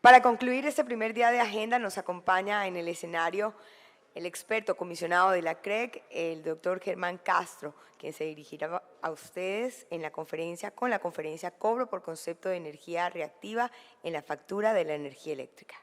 Para concluir este primer día de agenda nos acompaña en el escenario el experto comisionado de la CREC, el doctor Germán Castro, quien se dirigirá a ustedes en la conferencia Cobro por concepto de energía reactiva en la factura de la energía eléctrica.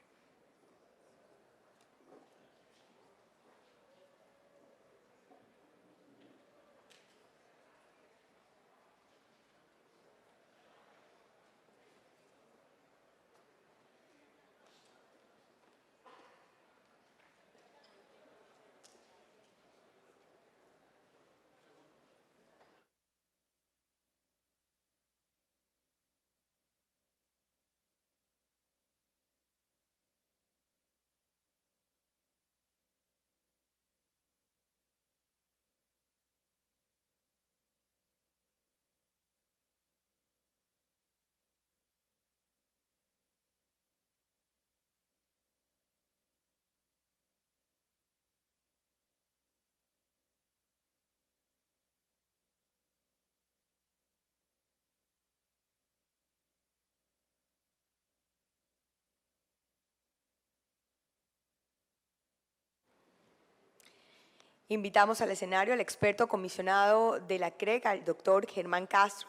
Invitamos al escenario al experto comisionado de la CREC, al doctor Germán Castro,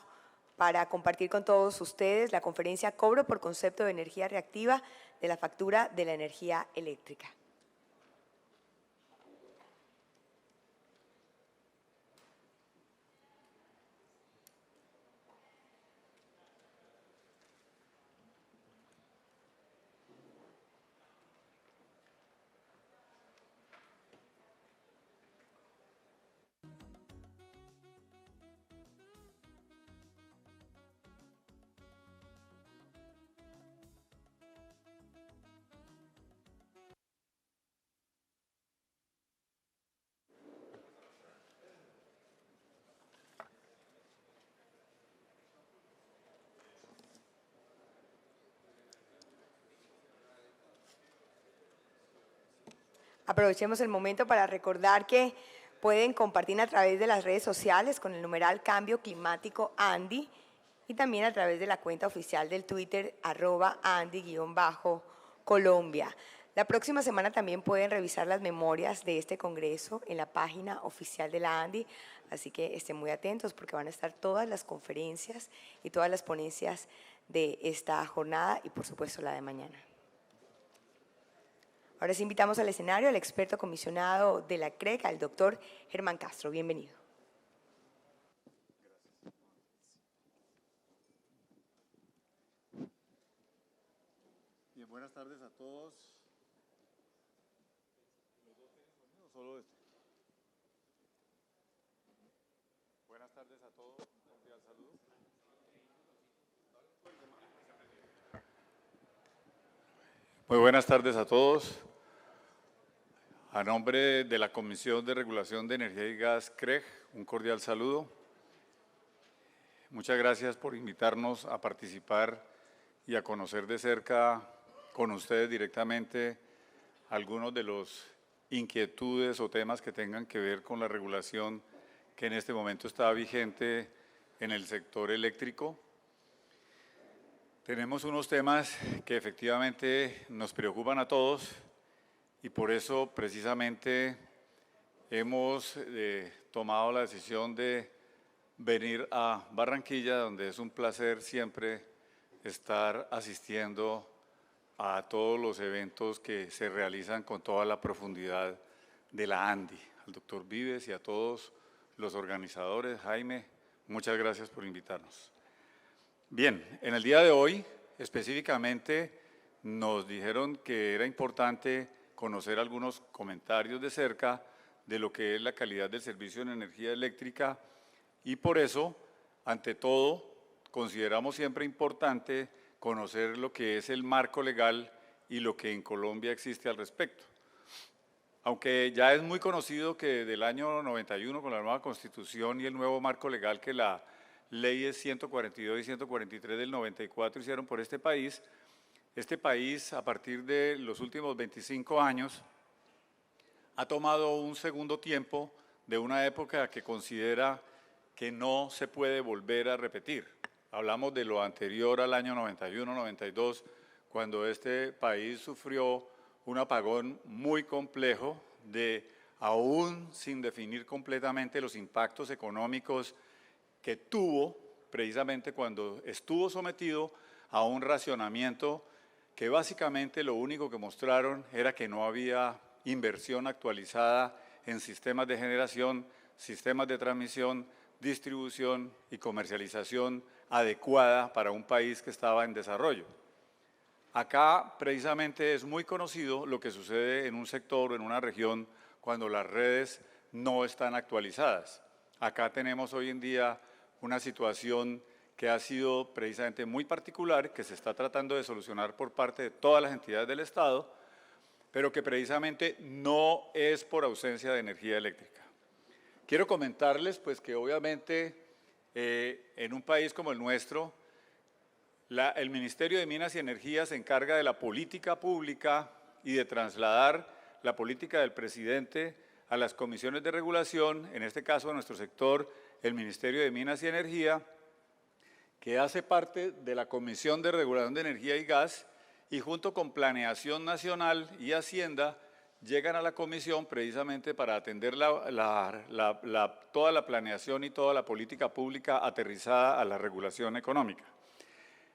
para compartir con todos ustedes la conferencia Cobro por concepto de energía reactiva de la factura de la energía eléctrica. Aprovechemos el momento para recordar que pueden compartir a través de las redes sociales con el numeral Cambio Climático Andy y también a través de la cuenta oficial del Twitter @Andy_Colombia. La próxima semana también pueden revisar las memorias de este congreso en la página oficial de la Andy, así que estén muy atentos porque van a estar todas las conferencias y todas las ponencias de esta jornada y por supuesto la de mañana. Ahora sí invitamos al escenario al experto comisionado de la CREC, al doctor Germán Castro. Bienvenido. Bien, buenas tardes a todos. Solo este. Buenas tardes a todos. Un cordial saludo. Muy buenas tardes a todos. A nombre de la Comisión de Regulación de Energía y Gas CREG, un cordial saludo. Muchas gracias por invitarnos a participar y a conocer de cerca con ustedes directamente algunos de los inquietudes o temas que tengan que ver con la regulación que en este momento está vigente en el sector eléctrico. Tenemos unos temas que efectivamente nos preocupan a todos y por eso precisamente hemos tomado la decisión de venir a Barranquilla, donde es un placer siempre estar asistiendo a todos los eventos que se realizan con toda la profundidad de la ANDI. Al doctor Vives y a todos los organizadores, Jaime, muchas gracias por invitarnos. Bien, en el día de hoy específicamente nos dijeron que era importante conocer algunos comentarios de cerca de lo que es la calidad del servicio en energía eléctrica y por eso, ante todo, consideramos siempre importante conocer lo que es el marco legal y lo que en Colombia existe al respecto. Aunque ya es muy conocido que del año 91 con la nueva Constitución y el nuevo marco legal que la leyes 142 y 143 del 94 hicieron por este país a partir de los últimos 25 años ha tomado un segundo tiempo de una época que considera que no se puede volver a repetir. Hablamos de lo anterior al año 91, 92, cuando este país sufrió un apagón muy complejo aún sin definir completamente los impactos económicos que tuvo precisamente cuando estuvo sometido a un racionamiento que básicamente lo único que mostraron era que no había inversión actualizada en sistemas de generación, sistemas de transmisión, distribución y comercialización adecuada para un país que estaba en desarrollo. Acá precisamente es muy conocido lo que sucede en un sector o en una región cuando las redes no están actualizadas. Acá tenemos hoy en día una situación que ha sido precisamente muy particular, que se está tratando de solucionar por parte de todas las entidades del Estado, pero que precisamente no es por ausencia de energía eléctrica. Quiero comentarles pues que obviamente en un país como el nuestro, el Ministerio de Minas y Energía se encarga de la política pública y de trasladar la política del presidente a las comisiones de regulación, en este caso a nuestro sector, el Ministerio de Minas y Energía, que hace parte de la Comisión de Regulación de Energía y Gas, y junto con Planeación Nacional y Hacienda llegan a la comisión precisamente para atender toda la planeación y toda la política pública aterrizada a la regulación económica.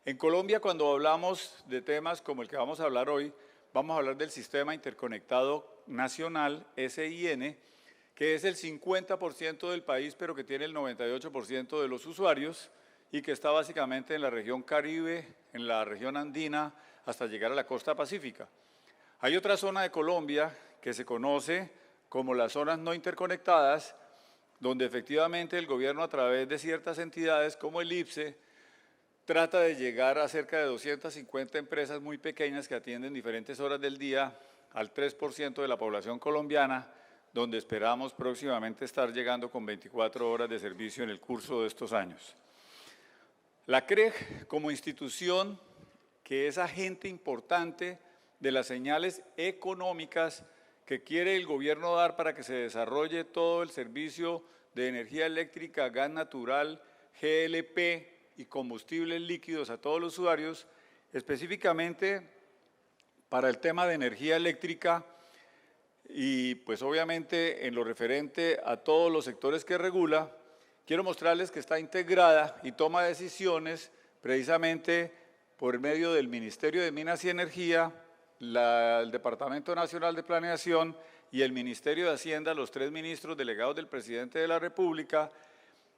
En Colombia, cuando hablamos de temas como el que vamos a hablar hoy, vamos a hablar del Sistema Interconectado Nacional, SIN, que es el 50% del país, pero que tiene el 98% de los usuarios y que está básicamente en la región Caribe, en la región andina, hasta llegar a la costa pacífica. Hay otra zona de Colombia que se conoce como las zonas no interconectadas, donde efectivamente el gobierno a través de ciertas entidades como el IPSE trata de llegar a cerca de 250 empresas muy pequeñas que atienden diferentes horas del día al 3% de la población colombiana, donde esperamos próximamente estar llegando con 24 horas de servicio en el curso de estos años. La CREG como institución que es agente importante de las señales económicas que quiere el gobierno dar para que se desarrolle todo el servicio de energía eléctrica, gas natural, GLP y combustibles líquidos a todos los usuarios, específicamente para el tema de energía eléctrica y pues obviamente en lo referente a todos los sectores que regula, quiero mostrarles que está integrada y toma decisiones precisamente por medio del Ministerio de Minas y Energía, el Departamento Nacional de Planeación y el Ministerio de Hacienda, los 3 ministros delegados del Presidente de la República,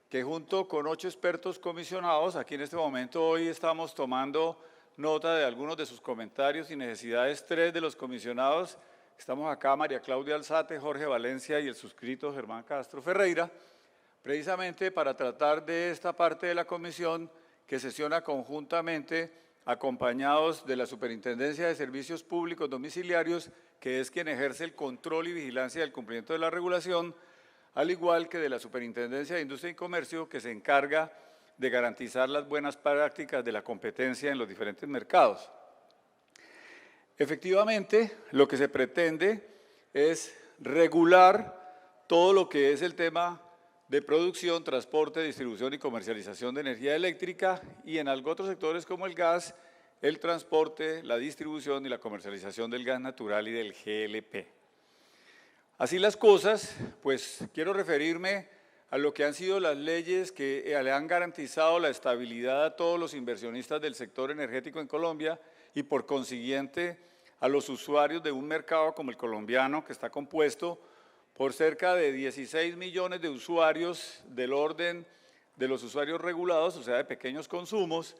que junto con 8 expertos comisionados, aquí en este momento hoy estamos tomando nota de algunos de sus comentarios y necesidades, 3 de los comisionados, estamos acá María Claudia Alzate, Jorge Valencia y el suscrito Germán Castro Ferreira, precisamente para tratar de esta parte de la comisión que sesiona conjuntamente acompañados de la Superintendencia de Servicios Públicos Domiciliarios, que es quien ejerce el control y vigilancia del cumplimiento de la regulación, al igual que de la Superintendencia de Industria y Comercio, que se encarga de garantizar las buenas prácticas de la competencia en los diferentes mercados. Efectivamente, lo que se pretende es regular todo lo que es el tema de producción, transporte, distribución y comercialización de energía eléctrica y en otros sectores como el gas, el transporte, la distribución y la comercialización del gas natural y del GLP. Así las cosas, pues quiero referirme a lo que han sido las leyes que le han garantizado la estabilidad a todos los inversionistas del sector energético en Colombia y por consiguiente a los usuarios de un mercado como el colombiano que está compuesto por cerca de 16 millones de usuarios del orden de los usuarios regulados, o sea, de pequeños consumos,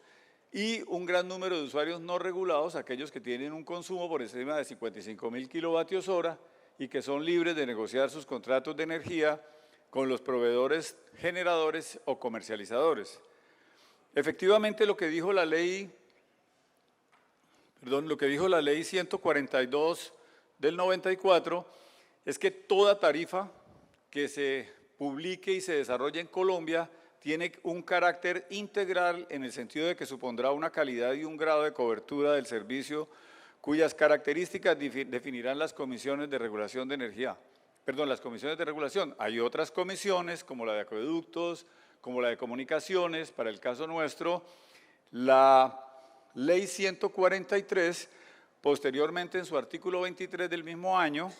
y un gran número de usuarios no regulados, aquellos que tienen un consumo por encima de 55.000 kilovatios hora y que son libres de negociar sus contratos de energía con los proveedores generadores o comercializadores. Efectivamente, lo que dijo la ley 142 del 94 es que toda tarifa que se publique y se desarrolle en Colombia tiene un carácter integral en el sentido de que supondrá una calidad y un grado de cobertura del servicio cuyas características definirán las comisiones de regulación de energía. Las comisiones de regulación. Hay otras comisiones como la de acueductos, como la de comunicaciones, para el caso nuestro, la Ley 143, posteriormente en su artículo 23 del mismo año,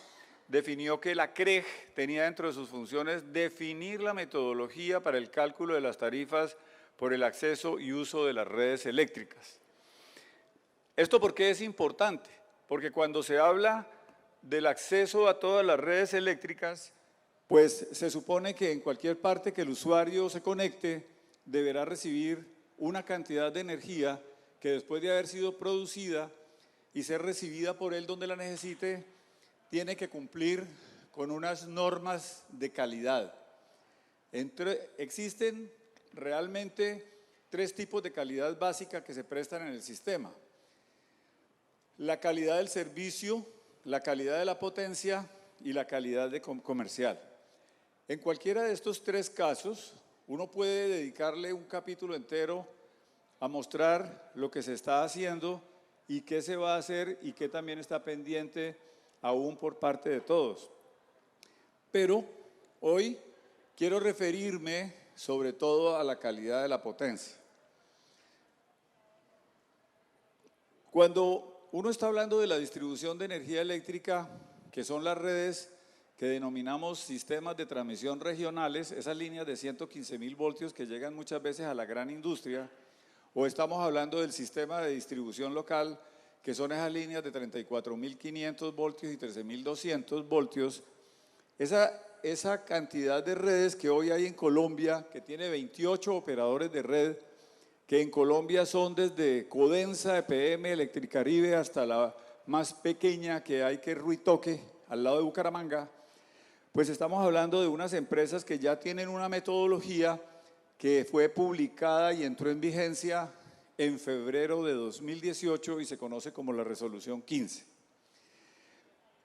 definió que la CREG tenía dentro de sus funciones definir la metodología para el cálculo de las tarifas por el acceso y uso de las redes eléctricas. ¿Esto por qué es importante? Porque cuando se habla del acceso a todas las redes eléctricas, pues se supone que en cualquier parte que el usuario se conecte, deberá recibir una cantidad de energía que después de haber sido producida y ser recibida por él donde la necesite, tiene que cumplir con unas normas de calidad. Existen realmente 3 tipos de calidad básica que se prestan en el sistema: la calidad del servicio, la calidad de la potencia y la calidad comercial. En cualquiera de estos 3 casos, uno puede dedicarle un capítulo entero a mostrar lo que se está haciendo y qué se va a hacer y qué también está pendiente aún por parte de todos. Pero hoy quiero referirme sobre todo a la calidad de la potencia. Cuando uno está hablando de la distribución de energía eléctrica, que son las redes que denominamos sistemas de transmisión regionales, esas líneas de 115.000 voltios que llegan muchas veces a la gran industria, o estamos hablando del sistema de distribución local, que son esas líneas de 34.500 voltios y 13.200 voltios, esa cantidad de redes que hoy hay en Colombia, que tiene 28 operadores de red, que en Colombia son desde Codensa, EPM, Electricaribe, hasta la más pequeña que hay, que es Ruitoque, al lado de Bucaramanga, pues estamos hablando de unas empresas que ya tienen una metodología que fue publicada y entró en vigencia en febrero de 2018 y se conoce como la Resolución 15.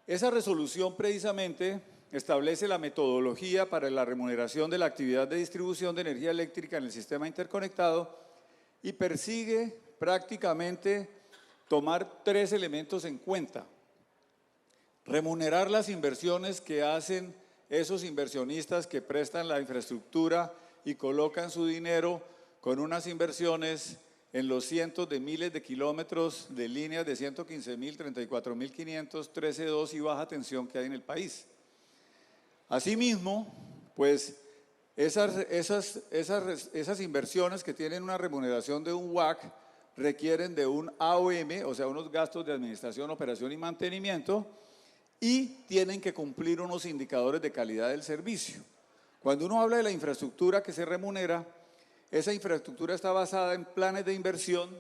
Esa resolución precisamente establece la metodología para la remuneración de la actividad de distribución de energía eléctrica en el sistema interconectado y persigue prácticamente tomar 3 elementos en cuenta: remunerar las inversiones que hacen esos inversionistas que prestan la infraestructura y colocan su dinero con unas inversiones en los cientos de miles de kilómetros de líneas de 115.000, 34.500, 13.2 y baja tensión que hay en el país. Asimismo, pues esas inversiones que tienen una remuneración de un WACC requieren de un AOM, o sea, unos gastos de administración, operación y mantenimiento, y tienen que cumplir unos indicadores de calidad del servicio. Cuando uno habla de la infraestructura que se remunera, esa infraestructura está basada en planes de inversión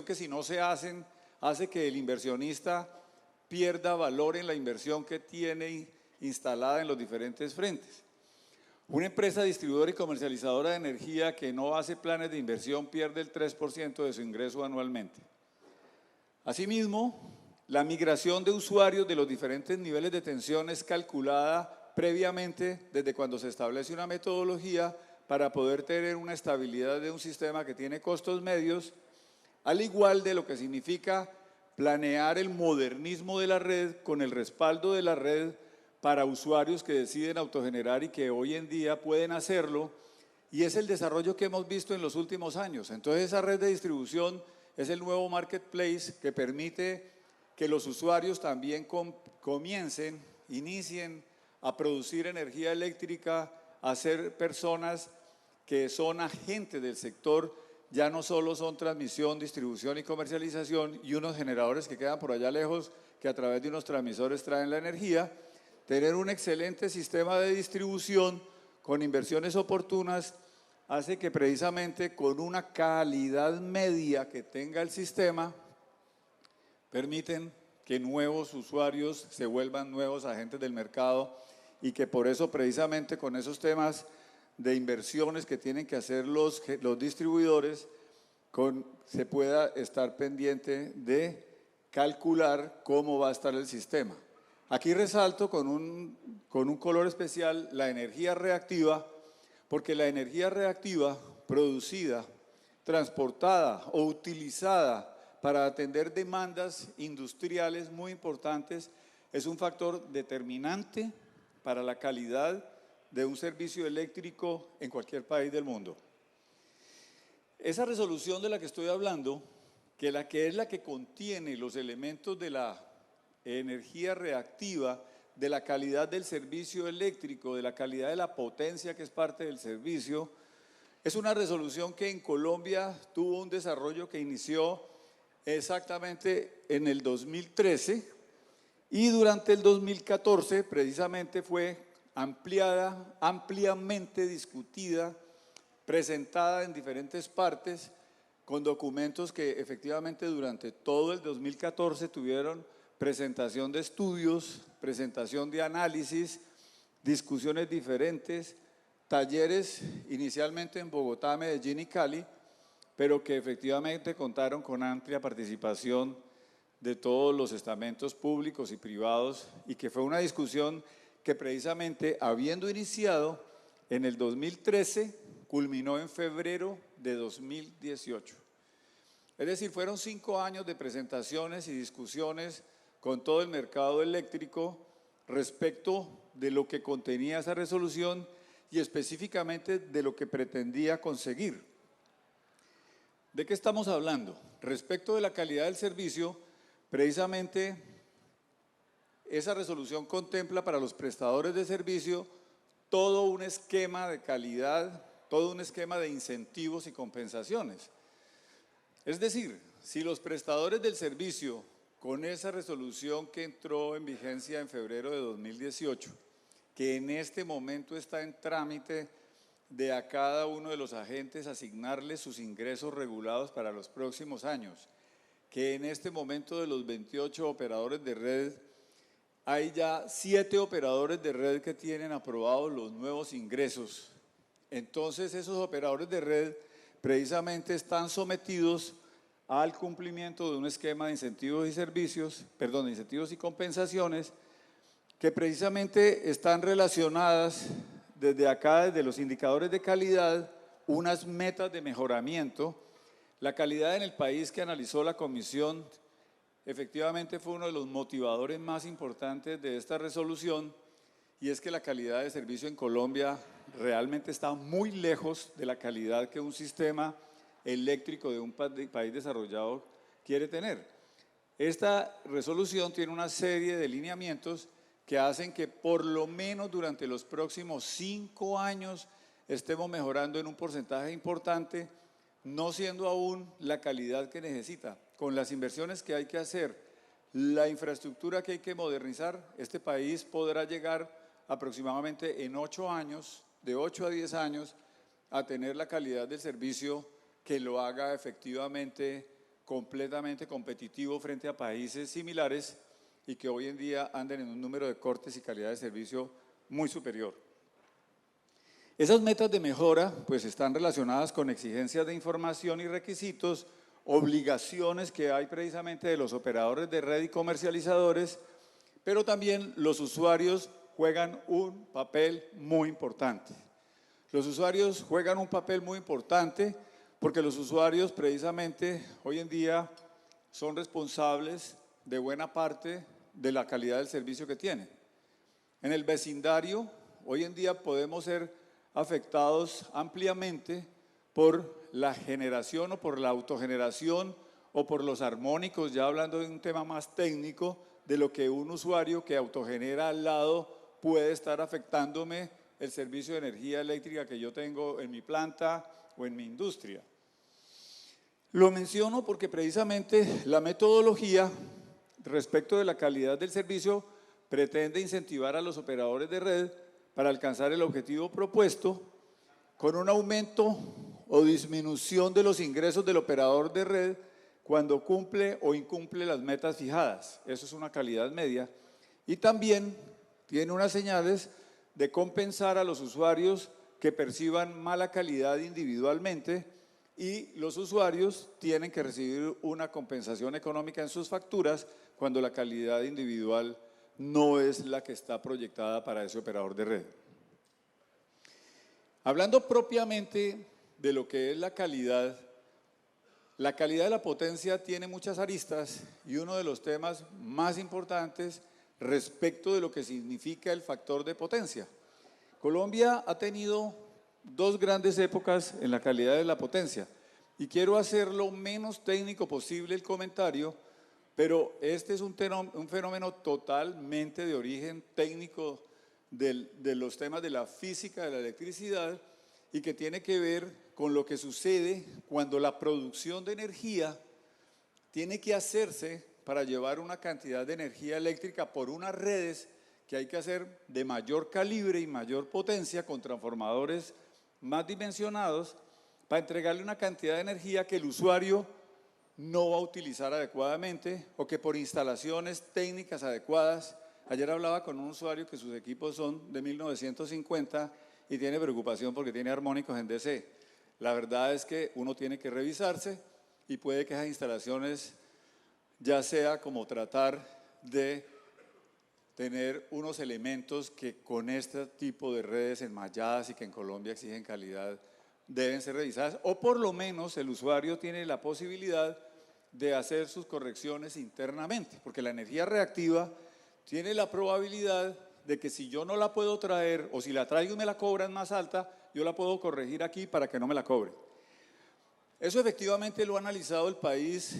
que si no se hacen, hace que el inversionista pierda valor en la inversión que tiene instalada en los diferentes frentes. Una empresa distribuidora y comercializadora de energía que no hace planes de inversión pierde el 3% de su ingreso anualmente. Asimismo, la migración de usuarios de los diferentes niveles de tensión es calculada previamente desde cuando se establece una metodología para poder tener una estabilidad de un sistema que tiene costos medios, al igual de lo que significa planear el modernismo de la red con el respaldo de la red para usuarios que deciden autogenerar y que hoy en día pueden hacerlo, y es el desarrollo que hemos visto en los últimos años. Entonces esa red de distribución es el nuevo marketplace que permite que los usuarios también inicien a producir energía eléctrica, a ser personas que son agentes del sector, ya no solo son transmisión, distribución y comercialización y unos generadores que quedan por allá lejos que a través de unos transmisores traen la energía. Tener un excelente sistema de distribución con inversiones oportunas hace que precisamente con una calidad media que tenga el sistema, permiten que nuevos usuarios se vuelvan nuevos agentes del mercado y que por eso precisamente con esos temas de inversiones que tienen que hacer los distribuidores, se pueda estar pendiente de calcular cómo va a estar el sistema. Aquí resalto con un color especial la energía reactiva, porque la energía reactiva producida, transportada o utilizada para atender demandas industriales muy importantes es un factor determinante para la calidad de un servicio eléctrico en cualquier país del mundo. Esa resolución de la que estoy hablando que es la que contiene los elementos de la energía reactiva, de la calidad del servicio eléctrico, de la calidad de la potencia que es parte del servicio, es una resolución que en Colombia tuvo un desarrollo que inició exactamente en el 2013 y durante el 2014 precisamente fue ampliada, ampliamente discutida, presentada en diferentes partes, con documentos que efectivamente durante todo el 2014 tuvieron presentación de estudios, presentación de análisis, discusiones diferentes, talleres inicialmente en Bogotá, Medellín y Cali, pero que efectivamente contaron con amplia participación de todos los estamentos públicos y privados y que fue una discusión que precisamente habiendo iniciado en el 2013 culminó en febrero de 2018. Es decir, fueron 5 años de presentaciones y discusiones con todo el mercado eléctrico respecto de lo que contenía esa resolución y específicamente de lo que pretendía conseguir. ¿De qué estamos hablando? Respecto de la calidad del servicio, precisamente esa resolución contempla para los prestadores de servicio todo un esquema de calidad, todo un esquema de incentivos y compensaciones. Es decir, si los prestadores del servicio, con esa resolución que entró en vigencia en febrero de 2018, que en este momento está en trámite de a cada uno de los agentes asignarle sus ingresos regulados para los próximos años, que en este momento de los 28 operadores de red, hay ya 7 operadores de red que tienen aprobados los nuevos ingresos. Entonces esos operadores de red precisamente están sometidos al cumplimiento de un esquema de incentivos y servicios, perdón, de incentivos y compensaciones que precisamente están relacionadas desde acá, desde los indicadores de calidad, unas metas de mejoramiento. La calidad en el país que analizó la comisión efectivamente fue uno de los motivadores más importantes de esta resolución y es que la calidad de servicio en Colombia realmente está muy lejos de la calidad que un sistema eléctrico de un país desarrollado quiere tener. Esta resolución tiene una serie de lineamientos que hacen que por lo menos durante los próximos 5 años estemos mejorando en un porcentaje importante, no siendo aún la calidad que necesita. Con las inversiones que hay que hacer, la infraestructura que hay que modernizar, este país podrá llegar aproximadamente en 8 años, de 8 a 10 años, a tener la calidad del servicio que lo haga efectivamente completamente competitivo frente a países similares y que hoy en día andan en un número de cortes y calidad de servicio muy superior. Esas metas de mejora pues están relacionadas con exigencias de información y requisitos, obligaciones que hay precisamente de los operadores de red y comercializadores, pero también los usuarios juegan un papel muy importante. Los usuarios juegan un papel muy importante porque los usuarios precisamente hoy en día son responsables de buena parte de la calidad del servicio que tienen. En el vecindario, hoy en día podemos ser afectados ampliamente por la generación o por la autogeneración o por los armónicos, ya hablando de un tema más técnico, de lo que un usuario que autogenera al lado puede estar afectándome el servicio de energía eléctrica que yo tengo en mi planta o en mi industria. Lo menciono porque precisamente la metodología respecto de la calidad del servicio pretende incentivar a los operadores de red para alcanzar el objetivo propuesto con un aumento o disminución de los ingresos del operador de red cuando cumple o incumple las metas fijadas. Eso es una calidad media. Y también tiene unas señales de compensar a los usuarios que perciban mala calidad individualmente y los usuarios tienen que recibir una compensación económica en sus facturas cuando la calidad individual no es la que está proyectada para ese operador de red. Hablando propiamente de lo que es la calidad de la potencia tiene muchas aristas y uno de los temas más importantes respecto de lo que significa el factor de potencia. Colombia ha tenido 2 grandes épocas en la calidad de la potencia. Y quiero hacer lo menos técnico posible el comentario, pero este es un fenómeno totalmente de origen técnico de los temas de la física de la electricidad y que tiene que ver con lo que sucede cuando la producción de energía tiene que hacerse para llevar una cantidad de energía eléctrica por unas redes que hay que hacer de mayor calibre y mayor potencia con transformadores más dimensionados para entregarle una cantidad de energía que el usuario no va a utilizar adecuadamente o que por instalaciones técnicas adecuadas. Ayer hablaba con un usuario que sus equipos son de 1950 y tiene preocupación porque tiene armónicos en DC. La verdad es que uno tiene que revisarse y puede que esas instalaciones ya sea como tratar de tener unos elementos que con este tipo de redes enmalladas y que en Colombia exigen calidad deben ser revisadas, o por lo menos el usuario tiene la posibilidad de hacer sus correcciones internamente, porque la energía reactiva tiene la probabilidad de que si yo no la puedo traer o si la traigo y me la cobran más alta, yo la puedo corregir aquí para que no me la cobre. Eso efectivamente lo ha analizado el país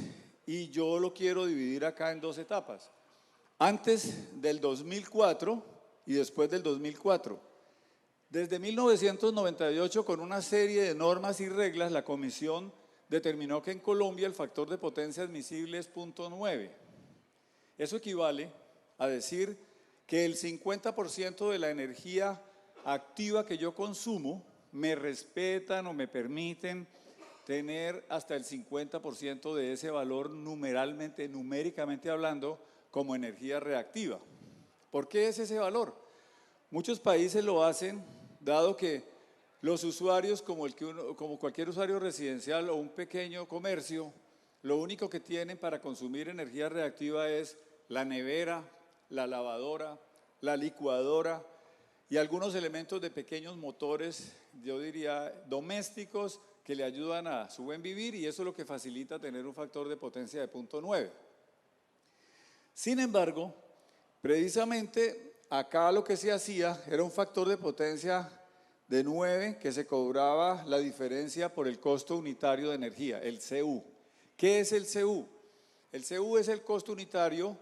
y yo lo quiero dividir acá en dos etapas. Antes del 2004 y después del 2004. Desde 1998, con una serie de normas y reglas, la Comisión determinó que en Colombia el factor de potencia admisible es 0.9. Eso equivale a decir que el 50% de la energía activa que yo consumo me respetan o me permiten tener hasta el 50% de ese valor numéricamente hablando, como energía reactiva. ¿Por qué es ese valor? Muchos países lo hacen, dado que los usuarios, como cualquier usuario residencial o un pequeño comercio, lo único que tienen para consumir energía reactiva es la nevera, la lavadora, la licuadora y algunos elementos de pequeños motores, yo diría domésticos, que le ayudan a su buen vivir, y eso es lo que facilita tener un factor de potencia de 0.9. Sin embargo, precisamente acá lo que se hacía era un factor de potencia de 9 que se cobraba la diferencia por el costo unitario de energía, el CU. ¿Qué es el CU? El CU es el costo unitario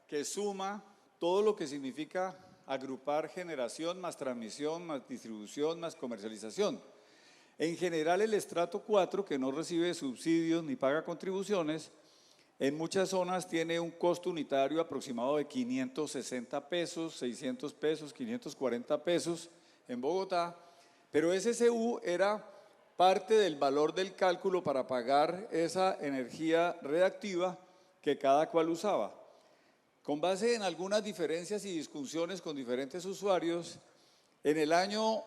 que suma todo lo que significa agrupar generación más transmisión, más distribución, más comercialización. En general el estrato 4, que no recibe subsidios ni paga contribuciones, en muchas zonas tiene un costo unitario aproximado de 560 pesos, 600 pesos, 540 pesos en Bogotá, pero ese CU era parte del valor del cálculo para pagar esa energía reactiva que cada cual usaba. Con base en algunas diferencias y discusiones con diferentes usuarios, en el año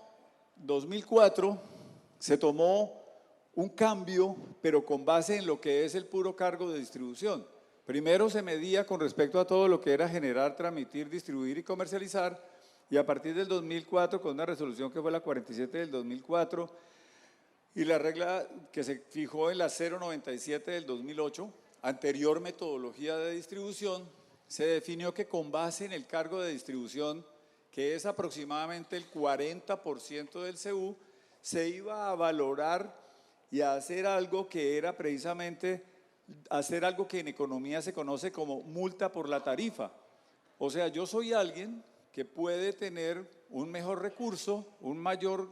2004 se tomó un cambio, pero con base en lo que es el puro cargo de distribución. Primero se medía con respecto a todo lo que era generar, transmitir, distribuir y comercializar, y a partir del 2004, con una resolución que fue la 47 del 2004, y la regla que se fijó en la 097 del 2008, anterior metodología de distribución, se definió que con base en el cargo de distribución, que es aproximadamente el 40% del CU, se iba a valorar y a hacer algo que era precisamente hacer algo que en economía se conoce como multa por la tarifa. O sea, yo soy alguien que puede tener un mejor recurso, un mayor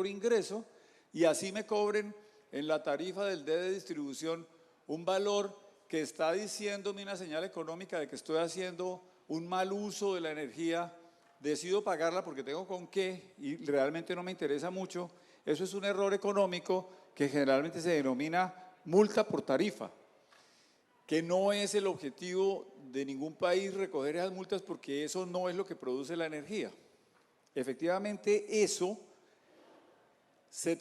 ingreso, y así me cobren en la tarifa del D de distribución un valor que está diciéndome una señal económica de que estoy haciendo un mal uso de la energía, decido pagarla porque tengo con qué y realmente no me interesa mucho. Eso es un error económico que generalmente se denomina multa por tarifa, que no es el objetivo de ningún país recoger esas multas, porque eso no es lo que produce la energía. Efectivamente, eso se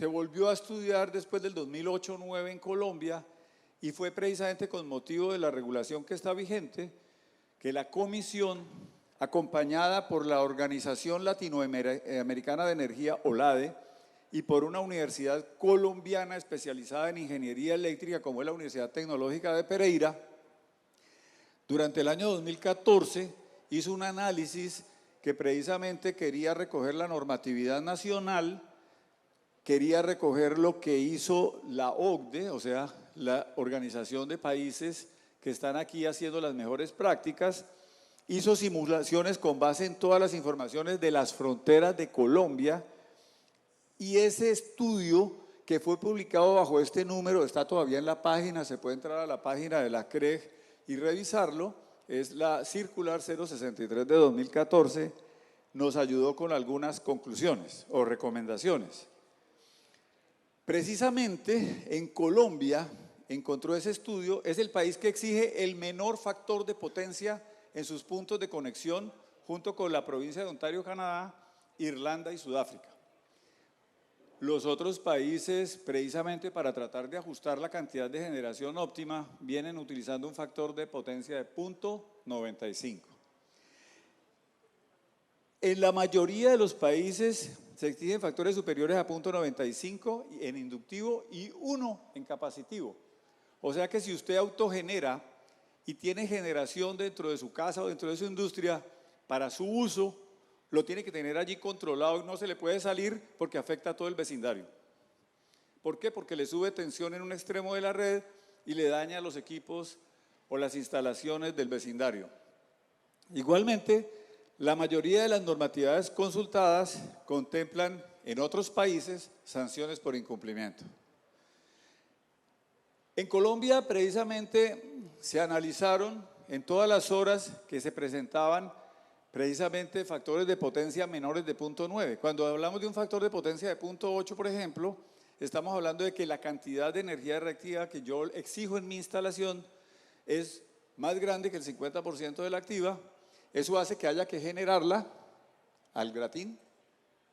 volvió a estudiar después del 2008-2009 en Colombia, y fue precisamente con motivo de la regulación que está vigente que la Comisión, acompañada por la Organización Latinoamericana de Energía, OLADE, y por una universidad colombiana especializada en ingeniería eléctrica, como es la Universidad Tecnológica de Pereira, durante el año 2014 hizo un análisis que precisamente quería recoger la normatividad nacional quería recoger lo que hizo la OCDE, o sea, la Organización de Países que están aquí haciendo las mejores prácticas. Hizo simulaciones con base en todas las informaciones de las fronteras de Colombia, y ese estudio que fue publicado bajo este número está todavía en la página, se puede entrar a la página de la CREG y revisarlo, es la Circular 063 de 2014, nos ayudó con algunas conclusiones o recomendaciones. Precisamente en Colombia, encontró ese estudio, es el país que exige el menor factor de potencia en sus puntos de conexión, junto con la provincia de Ontario, Canadá, Irlanda y Sudáfrica. Los otros países, precisamente para tratar de ajustar la cantidad de generación óptima, vienen utilizando un factor de potencia de 0.95. En la mayoría de los países se exigen factores superiores a 0.95 en inductivo y 1 en capacitivo. O sea que si usted autogenera y tiene generación dentro de su casa o dentro de su industria para su uso, lo tiene que tener allí controlado y no se le puede salir porque afecta a todo el vecindario. ¿Por qué? Porque le sube tensión en un extremo de la red y le daña los equipos o las instalaciones del vecindario. Igualmente, la mayoría de las normatividades consultadas contemplan en otros países sanciones por incumplimiento. En Colombia, precisamente, se analizaron en todas las horas que se presentaban precisamente factores de potencia menores de 0.9. Cuando hablamos de un factor de potencia de 0.8, por ejemplo, estamos hablando de que la cantidad de energía reactiva que yo exijo en mi instalación es más grande que el 50% de la activa. Eso hace que haya que generarla al gratín,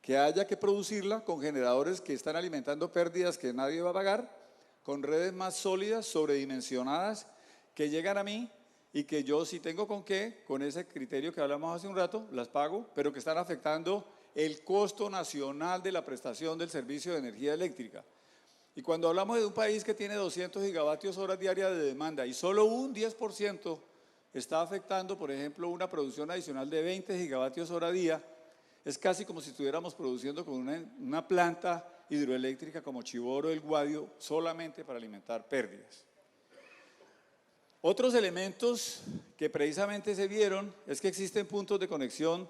que haya que producirla con generadores que están alimentando pérdidas que nadie va a pagar, con redes más sólidas, sobredimensionadas, que llegan a mí y que yo si tengo con qué, con ese criterio que hablamos hace un rato, las pago, pero que están afectando el costo nacional de la prestación del servicio de energía eléctrica. Y cuando hablamos de un país que tiene 200 gigavatios horas diarias de demanda y solo un 10% está afectando, por ejemplo, una producción adicional de 20 gigavatios hora día, es casi como si estuviéramos produciendo con una planta hidroeléctrica como Chivoro del Guadio solamente para alimentar pérdidas. Otros elementos que precisamente se vieron es que existen puntos de conexión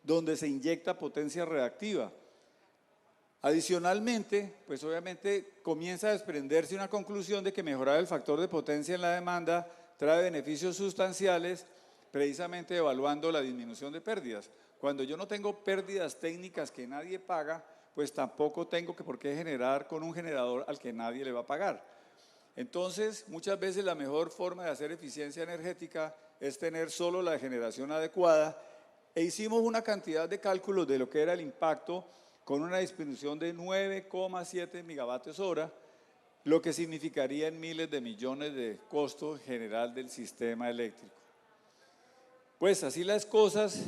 donde se inyecta potencia reactiva. Adicionalmente, pues obviamente comienza a desprenderse una conclusión de que mejorar el factor de potencia en la demanda trae beneficios sustanciales, precisamente evaluando la disminución de pérdidas. Cuando yo no tengo pérdidas técnicas que nadie paga, pues tampoco tengo por qué generar con un generador al que nadie le va a pagar. Entonces, muchas veces la mejor forma de hacer eficiencia energética es tener solo la generación adecuada, e hicimos una cantidad de cálculos de lo que era el impacto con una disminución de 9,7 megavatios hora, lo que significaría en miles de millones de costo general del sistema eléctrico. Pues así las cosas,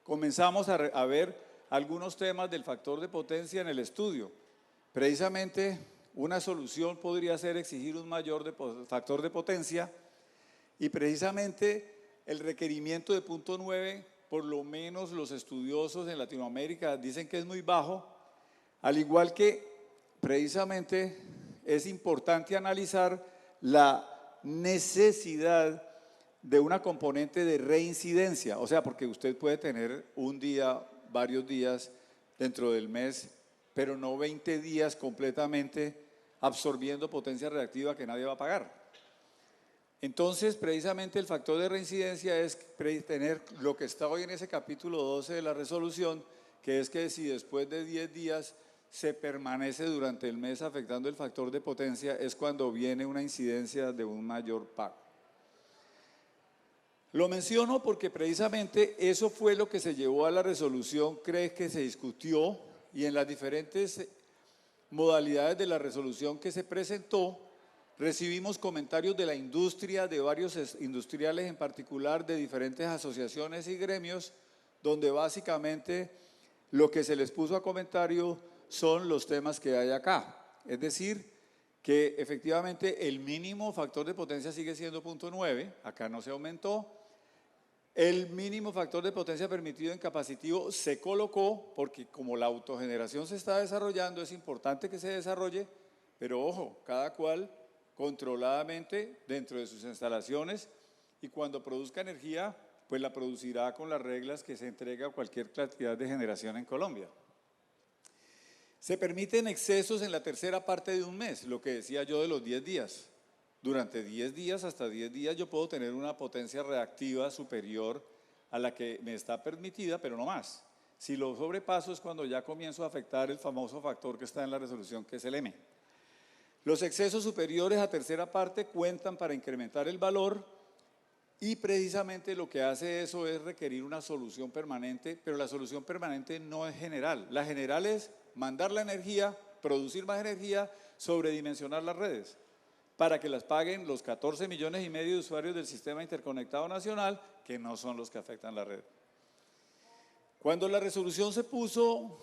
comenzamos a ver algunos temas del factor de potencia en el estudio. Precisamente una solución podría ser exigir un mayor factor de potencia, y precisamente el requerimiento de 0.9, por lo menos los estudiosos en Latinoamérica dicen que es muy bajo, al igual que precisamente es importante analizar la necesidad de una componente de reincidencia, o sea, porque usted puede tener un día, varios días dentro del mes, pero no 20 días completamente absorbiendo potencia reactiva que nadie va a pagar. Entonces, precisamente el factor de reincidencia es tener lo que está hoy en ese capítulo 12 de la resolución, que es que si después de 10 días se permanece durante el mes afectando el factor de potencia, es cuando viene una incidencia de un mayor pago. Lo menciono porque precisamente eso fue lo que se llevó a la resolución CREG que se discutió, y en las diferentes modalidades de la resolución que se presentó, recibimos comentarios de la industria, de varios industriales en particular, de diferentes asociaciones y gremios, donde básicamente lo que se les puso a comentario son los temas que hay acá. Es decir, que efectivamente el mínimo factor de potencia sigue siendo 0.9, acá no se aumentó. El mínimo factor de potencia permitido en capacitivo se colocó porque como la autogeneración se está desarrollando, es importante que se desarrolle, pero ojo, cada cual controladamente dentro de sus instalaciones, y cuando produzca energía, pues la producirá con las reglas que se entrega a cualquier cantidad de generación en Colombia. Se permiten excesos en la tercera parte de un mes, lo que decía yo de los 10 días. Durante 10 días, hasta 10 días, yo puedo tener una potencia reactiva superior a la que me está permitida, pero no más. Si lo sobrepaso es cuando ya comienzo a afectar el famoso factor que está en la resolución, que es el M. Los excesos superiores a tercera parte cuentan para incrementar el valor, y precisamente lo que hace eso es requerir una solución permanente, pero la solución permanente no es general. La general es mandar la energía, producir más energía, sobredimensionar las redes, para que las paguen los 14,5 millones de usuarios del Sistema Interconectado Nacional, que no son los que afectan la red. Cuando la resolución se puso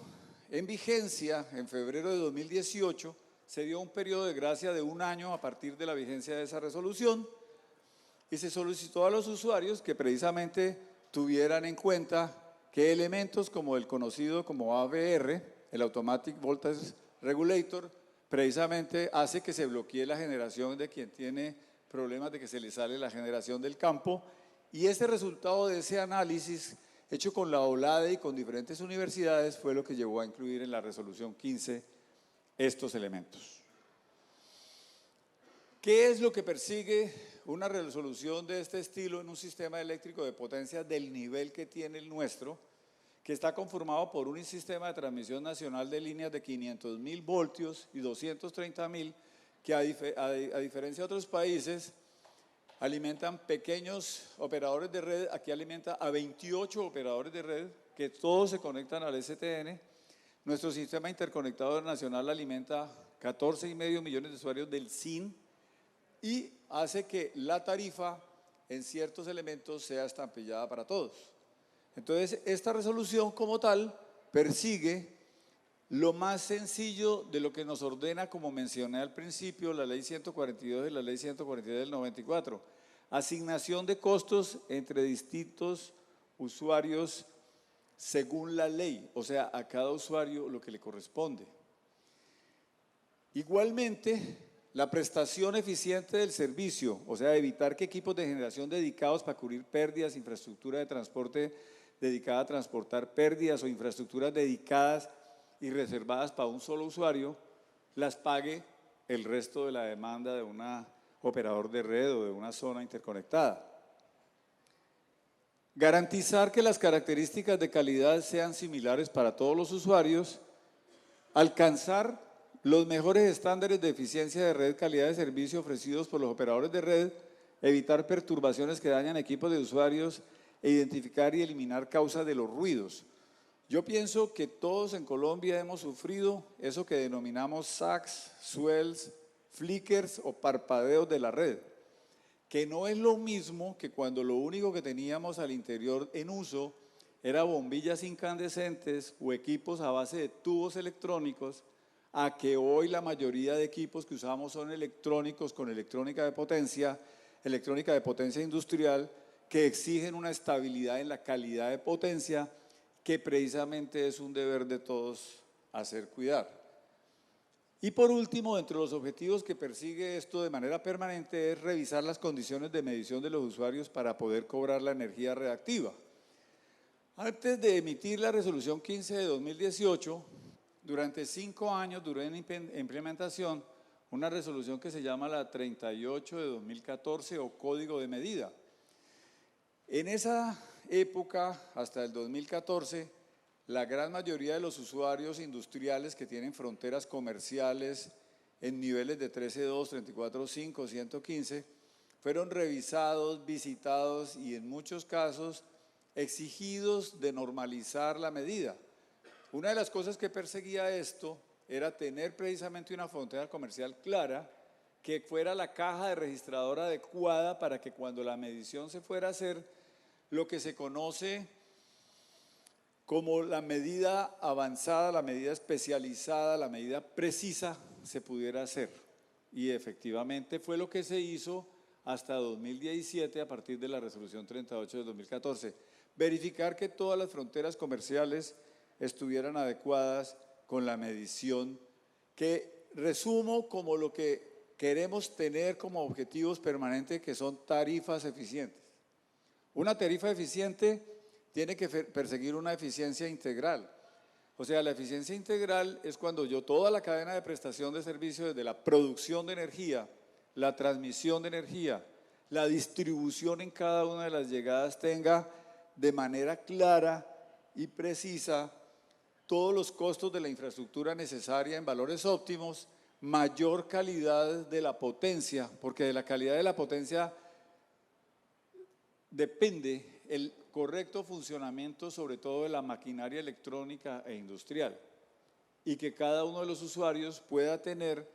en vigencia en febrero de 2018, se dio un periodo de gracia de 1 año a partir de la vigencia de esa resolución, y se solicitó a los usuarios que precisamente tuvieran en cuenta que elementos como el conocido como AVR, el Automatic Voltage Regulator, precisamente hace que se bloquee la generación de quien tiene problemas de que se le sale la generación del campo, y ese resultado de ese análisis hecho con la OLADE y con diferentes universidades fue lo que llevó a incluir en la resolución 15 estos elementos. ¿Qué es lo que persigue una resolución de este estilo en un sistema eléctrico de potencia del nivel que tiene el nuestro, que está conformado por un sistema de transmisión nacional de líneas de 500.000 voltios y 230.000, que a diferencia de otros países, alimentan pequeños operadores de red? Aquí alimenta a 28 operadores de red, que todos se conectan al STN. Nuestro sistema interconectado nacional alimenta 14,5 millones de usuarios del SIN, y hace que la tarifa en ciertos elementos sea estampillada para todos. Entonces, esta resolución como tal persigue lo más sencillo de lo que nos ordena, como mencioné al principio, la Ley 142 y la Ley 142 del 94, asignación de costos entre distintos usuarios según la ley, o sea, a cada usuario lo que le corresponde. Igualmente, la prestación eficiente del servicio, o sea, evitar que equipos de generación dedicados para cubrir pérdidas, infraestructura de transporte dedicada a transportar pérdidas o infraestructuras dedicadas y reservadas para un solo usuario, las pague el resto de la demanda de un operador de red o de una zona interconectada. Garantizar que las características de calidad sean similares para todos los usuarios, alcanzar los mejores estándares de eficiencia de red, calidad de servicio ofrecidos por los operadores de red, evitar perturbaciones que dañan equipos de usuarios e identificar y eliminar causas de los ruidos. Yo pienso que todos en Colombia hemos sufrido eso que denominamos sacs, swells, flickers o parpadeos de la red, que no es lo mismo que cuando lo único que teníamos al interior en uso era bombillas incandescentes o equipos a base de tubos electrónicos, a que hoy la mayoría de equipos que usamos son electrónicos con electrónica de potencia industrial, que exigen una estabilidad en la calidad de potencia que precisamente es un deber de todos hacer cuidar. Y por último, entre los objetivos que persigue esto de manera permanente es revisar las condiciones de medición de los usuarios para poder cobrar la energía reactiva. Antes de emitir la resolución 15 de 2018, durante 5 años duró en implementación una resolución que se llama la 38 de 2014 o Código de Medida. En esa época, hasta el 2014, la gran mayoría de los usuarios industriales que tienen fronteras comerciales en niveles de 13.2, 34.5, 115, fueron revisados, visitados y en muchos casos exigidos de normalizar la medida. Una de las cosas que perseguía esto era tener precisamente una frontera comercial clara, que fuera la caja de registrador adecuada para que cuando la medición se fuera a hacer, lo que se conoce como la medida avanzada, la medida especializada, la medida precisa, se pudiera hacer. Y efectivamente fue lo que se hizo hasta 2017 a partir de la resolución 38 de 2014. Verificar que todas las fronteras comerciales estuvieran adecuadas con la medición, que resumo como lo que queremos tener como objetivos permanentes, que son tarifas eficientes. Una tarifa eficiente tiene que perseguir una eficiencia integral. O sea, la eficiencia integral es cuando yo toda la cadena de prestación de servicios, desde la producción de energía, la transmisión de energía, la distribución en cada una de las llegadas, tenga de manera clara y precisa todos los costos de la infraestructura necesaria en valores óptimos, mayor calidad de la potencia, porque de la calidad de la potencia depende el correcto funcionamiento, sobre todo de la maquinaria electrónica e industrial, y que cada uno de los usuarios pueda tener,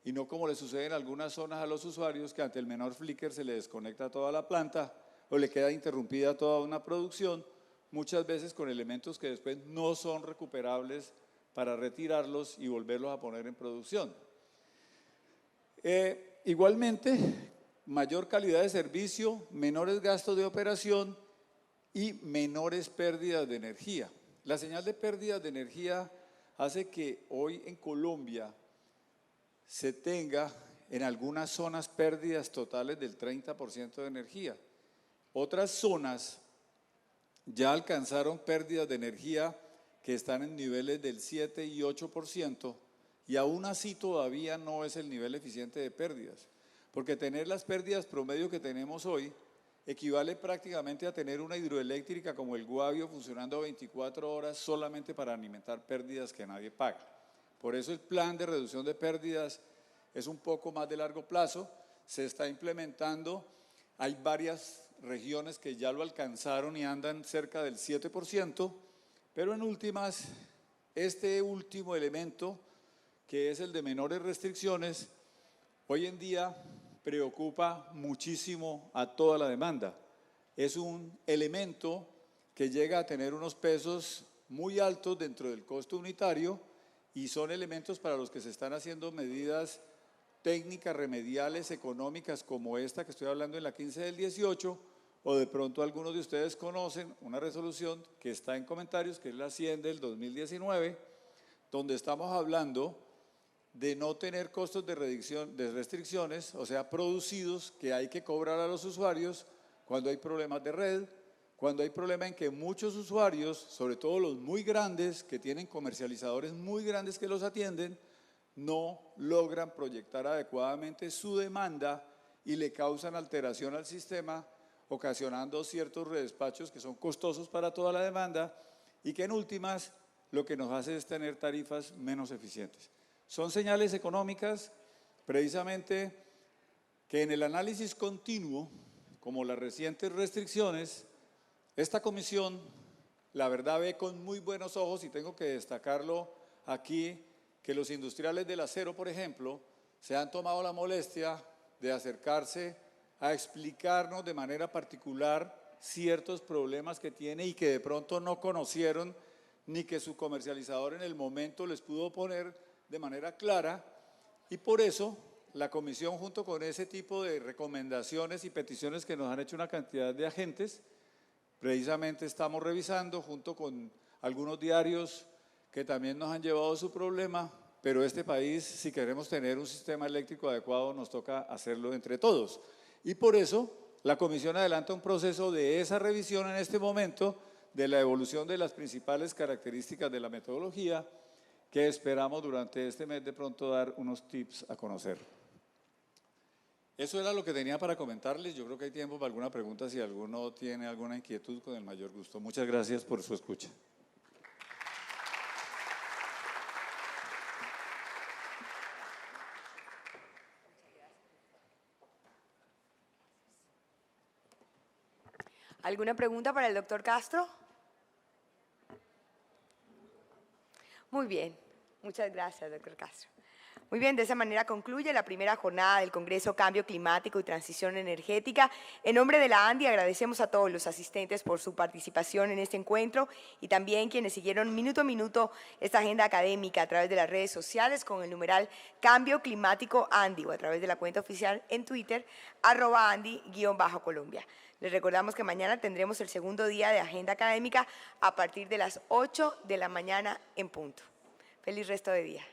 y no como le sucede en algunas zonas a los usuarios, que ante el menor flicker se le desconecta toda la planta o le queda interrumpida toda una producción, muchas veces con elementos que después no son recuperables para retirarlos y volverlos a poner en producción. Igualmente, mayor calidad de servicio, menores gastos de operación y menores pérdidas de energía. La señal de pérdidas de energía hace que hoy en Colombia se tenga en algunas zonas pérdidas totales del 30% de energía. Otras zonas ya alcanzaron pérdidas de energía que están en niveles del 7 y 8%, y aún así todavía no es el nivel eficiente de pérdidas, porque tener las pérdidas promedio que tenemos hoy equivale prácticamente a tener una hidroeléctrica como el Guavio funcionando 24 horas solamente para alimentar pérdidas que nadie paga. Por eso el plan de reducción de pérdidas es un poco más de largo plazo, se está implementando, hay varias regiones que ya lo alcanzaron y andan cerca del 7%, pero en últimas, este último elemento, que es el de menores restricciones, hoy en día preocupa muchísimo a toda la demanda. Es un elemento que llega a tener unos pesos muy altos dentro del costo unitario, y son elementos para los que se están haciendo medidas técnicas, remediales, económicas, como esta que estoy hablando en la 15 del 18, o de pronto algunos de ustedes conocen una resolución que está en comentarios, que es la 100 del 2019, donde estamos hablando de no tener costos de restricciones, o sea, producidos que hay que cobrar a los usuarios cuando hay problemas de red, cuando hay problema en que muchos usuarios, sobre todo los muy grandes, que tienen comercializadores muy grandes que los atienden, no logran proyectar adecuadamente su demanda y le causan alteración al sistema, ocasionando ciertos redespachos que son costosos para toda la demanda y que en últimas lo que nos hace es tener tarifas menos eficientes. Son señales económicas precisamente que en el análisis continuo, como las recientes restricciones, esta comisión la verdad ve con muy buenos ojos, y tengo que destacarlo aquí, que los industriales del acero, por ejemplo, se han tomado la molestia de acercarse a explicarnos de manera particular ciertos problemas que tiene y que de pronto no conocieron, ni que su comercializador en el momento les pudo poner de manera clara, y por eso la comisión, junto con ese tipo de recomendaciones y peticiones que nos han hecho una cantidad de agentes, precisamente estamos revisando junto con algunos diarios que también nos han llevado su problema, pero este país, si queremos tener un sistema eléctrico adecuado, nos toca hacerlo entre todos. Y por eso la comisión adelanta un proceso de esa revisión en este momento, de la evolución de las principales características de la metodología, que esperamos durante este mes de pronto dar unos tips a conocer. Eso era lo que tenía para comentarles. Yo creo que hay tiempo para alguna pregunta, si alguno tiene alguna inquietud, con el mayor gusto. Muchas gracias por su escucha. ¿Alguna pregunta para el doctor Castro? Muy bien, muchas gracias, doctor Castro. Muy bien, de esa manera concluye la primera jornada del Congreso Cambio Climático y Transición Energética. En nombre de la ANDI agradecemos a todos los asistentes por su participación en este encuentro y también quienes siguieron minuto a minuto esta agenda académica a través de las redes sociales con el numeral Cambio Climático ANDI o a través de la cuenta oficial en Twitter, @Andi_Colombia. Les recordamos que mañana tendremos el segundo día de agenda académica a partir de las 8 de la mañana en punto. Feliz resto de día.